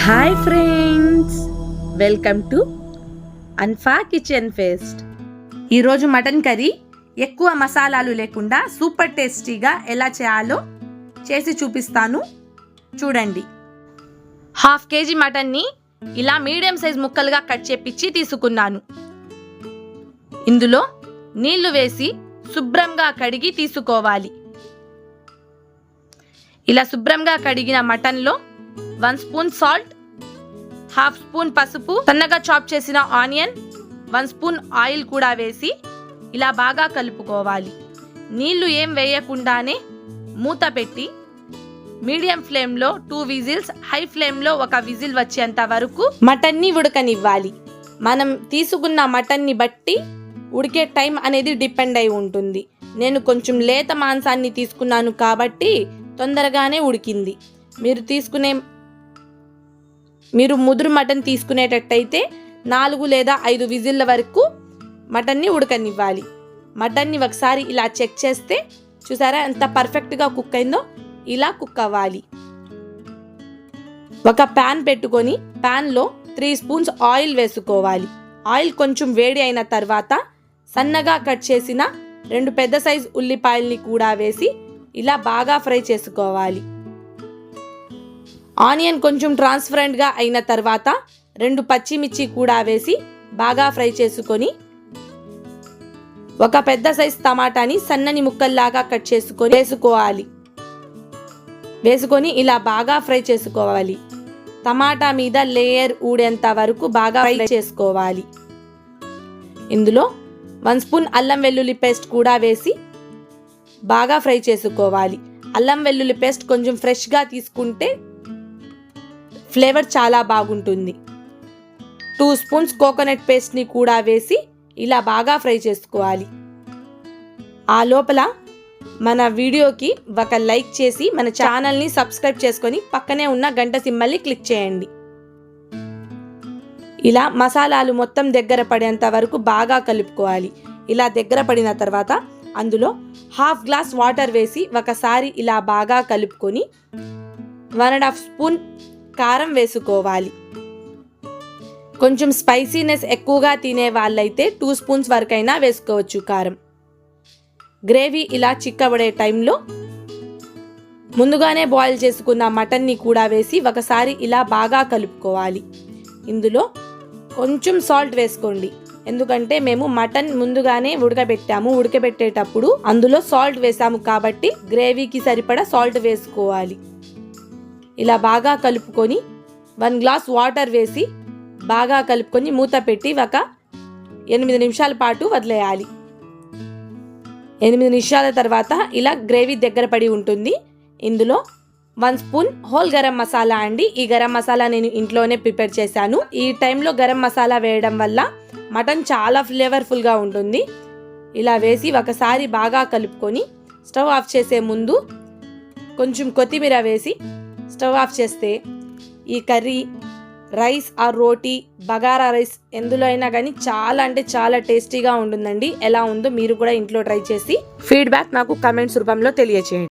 Hi friends, welcome to అన్ఫా kitchen fest. ఈరోజు mutton curry ఎక్కువ మసాలాలు లేకుండా సూపర్ టేస్టీగా ఎలా చేయాలో చేసి చూపిస్తాను, చూడండి. 1/2 kg మటన్ని ఇలా మీడియం సైజ్ ముక్కలుగా కట్ చేపించి తీసుకున్నాను. ఇందులో నీళ్లు వేసి శుభ్రంగా కడిగి తీసుకోవాలి. ఇలా శుభ్రంగా కడిగిన మటన్లో 1 స్పూన్ సాల్ట్, 1/2 స్పూన్ పసుపు, సన్నగా చాప్ చేసిన ఆనియన్, 1 స్పూన్ ఆయిల్ కూడా వేసి ఇలా బాగా కలుపుకోవాలి. నీళ్లు ఏం వేయకుండానే మూత పెట్టి మీడియం ఫ్లేమ్లో 2 విజిల్స్, హై ఫ్లేమ్లో 1 విజిల్ వచ్చేంత వరకు మటన్ని ఉడకనివ్వాలి. మనం తీసుకున్న మటన్ని బట్టి ఉడికే టైం అనేది డిపెండ్ అయి ఉంటుంది. నేను కొంచెం లేత మాంసాన్ని తీసుకున్నాను కాబట్టి తొందరగానే ఉడికింది. మీరు ముదురు మటన్ తీసుకునేటట్టయితే 4 లేదా 5 విజిల్ల వరకు మటన్ని ఉడకనివ్వాలి. మటన్ని ఒకసారి ఇలా చెక్ చేస్తే చూసారా ఎంత పర్ఫెక్ట్గా కుక్ అయిందో. ఇలా కుక్ అవ్వాలి. ఒక ప్యాన్ పెట్టుకొని ప్యాన్లో 3 స్పూన్స్ ఆయిల్ వేసుకోవాలి. ఆయిల్ కొంచెం వేడి అయిన తర్వాత సన్నగా కట్ చేసిన 2 పెద్ద సైజ్ ఉల్లిపాయల్ని కూడా వేసి ఇలా బాగా ఫ్రై చేసుకోవాలి. ఆనియన్ కొంచెం ట్రాన్స్పరెంట్గా అయిన తర్వాత 2 పచ్చిమిర్చి కూడా వేసి బాగా ఫ్రై చేసుకొని 1 పెద్ద సైజ్ టమాటాని సన్నని ముక్కల్లాగా కట్ చేసుకొని వేసుకొని ఇలా బాగా ఫ్రై చేసుకోవాలి. టమాటా మీద లేయర్ ఊడేంత వరకు బాగా ఫ్రై చేసుకోవాలి. ఇందులో 1 స్పూన్ అల్లం వెల్లుల్లి పేస్ట్ కూడా వేసి బాగా ఫ్రై చేసుకోవాలి. అల్లం వెల్లుల్లి పేస్ట్ కొంచెం ఫ్రెష్గా తీసుకుంటే ఫ్లేవర్ చాలా బాగుంటుంది. 2 స్పూన్స్ కోకోనట్ పేస్ట్ని కూడా వేసి ఇలా బాగా ఫ్రై చేసుకోవాలి. ఆ లోపల మన వీడియోకి ఒక లైక్ చేసి మన ఛానల్ని సబ్స్క్రైబ్ చేసుకొని పక్కనే ఉన్న గంట సింబల్ని క్లిక్ చేయండి. ఇలా మసాలాలు మొత్తం దగ్గర పడేంత వరకు బాగా కలుపుకోవాలి. ఇలా దగ్గర పడిన తర్వాత అందులో 1/2 గ్లాస్ వాటర్ వేసి ఒకసారి ఇలా బాగా కలుపుకొని 1.5 స్పూన్ కారం వేసుకోవాలి. కొంచెం స్పైసీనెస్ ఎక్కువగా తినే వాళ్ళైతే 2 స్పూన్స్ వరకైనా వేసుకోవచ్చు కారం. గ్రేవీ ఇలా చిక్కబడే టైంలో ముందుగానే బాయిల్ చేసుకున్న మటన్ని కూడా వేసి ఒకసారి ఇలా బాగా కలుపుకోవాలి. ఇందులో కొంచెం సాల్ట్ వేసుకోండి, ఎందుకంటే మేము మటన్ ముందుగానే ఉడకబెట్టేటప్పుడు అందులో సాల్ట్ వేసాము కాబట్టి గ్రేవీకి సరిపడా సాల్ట్ వేసుకోవాలి. ఇలా బాగా కలుపుకొని 1 గ్లాస్ వాటర్ వేసి బాగా కలుపుకొని మూత పెట్టి ఒక 8 నిమిషాల పాటు వదిలేయాలి. 8 నిమిషాల తర్వాత ఇలా గ్రేవీ దగ్గర పడి ఉంటుంది. ఇందులో 1 స్పూన్ హోల్ గరం మసాలా అండి. ఈ గరం మసాలా నేను ఇంట్లోనే ప్రిపేర్ చేశాను. ఈ టైంలో గరం మసాలా వేయడం వల్ల మటన్ చాలా ఫ్లేవర్ఫుల్గా ఉంటుంది. ఇలా వేసి ఒకసారి బాగా కలుపుకొని స్టవ్ ఆఫ్ చేసే ముందు కొంచెం కొత్తిమీర వేసి స్టవ్ ఆఫ్ చేస్తే ఈ curry rice or roti, bagara rice ఎందులో అయినా కానీ చాలా అంటే చాలా టేస్టీగా ఉంటుందండి. ఎలా ఉందో మీరు కూడా ఇంట్లో ట్రై చేసి ఫీడ్బ్యాక్ నాకు కమెంట్స్ రూపంలో తెలియచేయండి.